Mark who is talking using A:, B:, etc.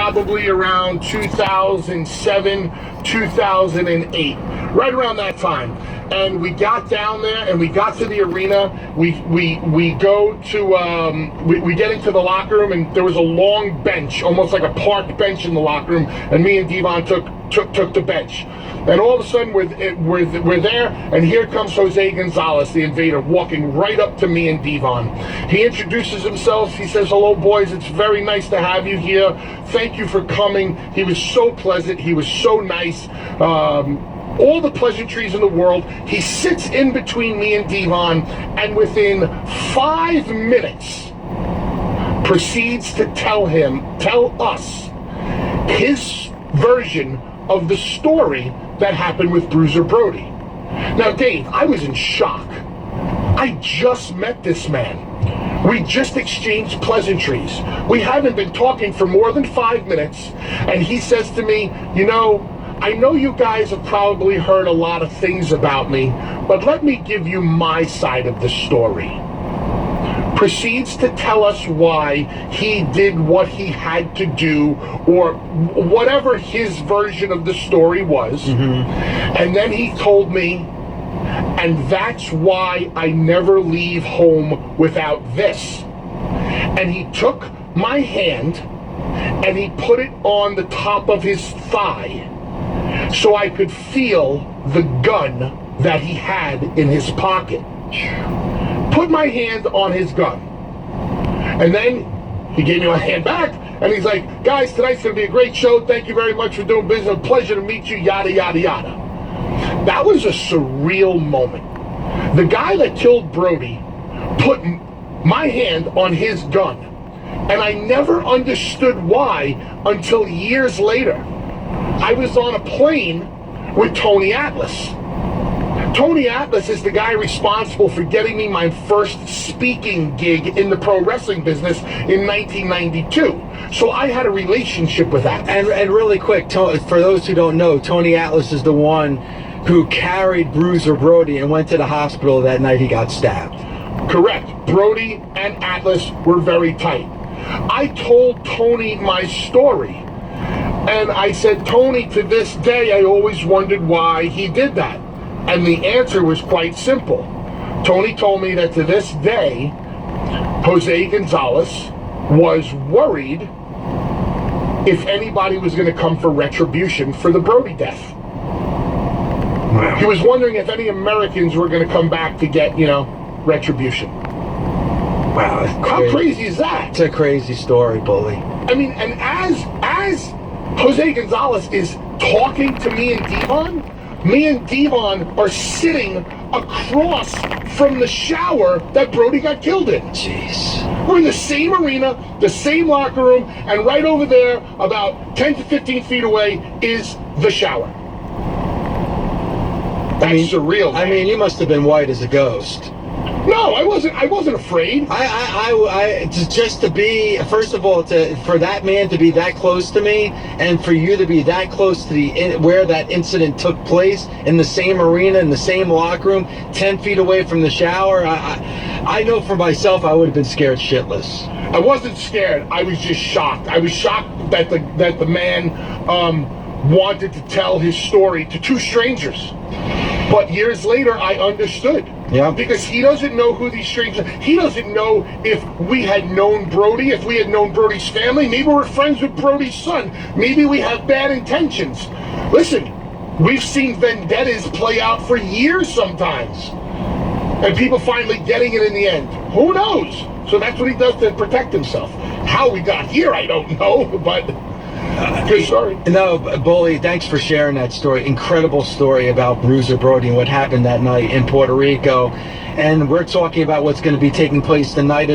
A: Probably around 2007, 2008, right around that time. And we got down there and we got to the arena. We go to we get into the locker room, and there was a long bench, almost like a parked bench in the locker room, and me and Devon took the bench. And all of a sudden we're there, and here comes Jose Gonzalez, the Invader, walking right up to me and Devon. He introduces himself. He says, "Hello, boys. It's very nice to have you here. Thank you for coming." He was so pleasant. He was so nice. All the pleasantries in the world. He sits in between me and Devon, and within 5 minutes proceeds to tell us his version of the story that happened with Bruiser Brody. Now, Dave, I was in shock. I just met this man. We just exchanged pleasantries. We haven't been talking for more than 5 minutes, and he says to me, "You know, I know you guys have probably heard a lot of things about me, but let me give you my side of the story." Proceeds to tell us why he did what he had to do, or whatever his version of the story was. And then he told me, "And that's why I never leave home without this." And he took my hand and he put it on the top of his thigh so I could feel the gun that he had in his pocket. Put my hand on his gun. And then he gave me my hand back, and he's like, "Guys, tonight's going to be a great show. Thank you very much for doing business. Pleasure to meet you, yada, yada, yada." That was a surreal moment. The guy that killed Brody put my hand on his gun, and I never understood why until years later. I was on a plane with Tony Atlas. Tony Atlas is the guy responsible for getting me my first speaking gig in the pro wrestling business in 1992. So I had a relationship with that.
B: And really quick, for those who don't know, Tony Atlas is the one who carried Bruiser Brody and went to the hospital that night he got stabbed.
A: Correct. Brody and Atlas were very tight. I told Tony my story. And I said, "Tony, to this day, I always wondered why he did that." And the answer was quite simple. Tony told me that to this day, Jose Gonzalez was worried if anybody was going to come for retribution for the Brody death.
B: Wow.
A: He was wondering if any Americans were going to come back to get, retribution.
B: Wow.
A: How crazy is that?
B: It's a crazy story, Bully.
A: I mean, and as Jose Gonzalez is talking to me and Devon are sitting across from the shower that Brody got killed in.
B: Jeez.
A: We're in the same arena, the same locker room, and right over there, about 10 to 15 feet away, is the shower. That's surreal.
B: I mean, you must have been white as a ghost.
A: No, I wasn't afraid.
B: I just to be, first of all, for that man to be that close to me, and for you to be that close to where that incident took place, in the same arena, in the same locker room, 10 feet away from the shower, I know for myself I would have been scared shitless.
A: I wasn't scared. I was just shocked. I was shocked that the man wanted to tell his story to two strangers. But years later, I understood.
B: Yeah.
A: Because he doesn't know who these strangers are. He doesn't know if we had known Brody, if we had known Brody's family. Maybe we're friends with Brody's son. Maybe we have bad intentions. Listen, we've seen vendettas play out for years sometimes. And people finally getting it in the end. Who knows? So that's what he does to protect himself. How we got here, I don't know, but... Good story.
B: No, Bully, thanks for sharing that story. Incredible story about Bruiser Brody and what happened that night in Puerto Rico. And we're talking about what's going to be taking place tonight.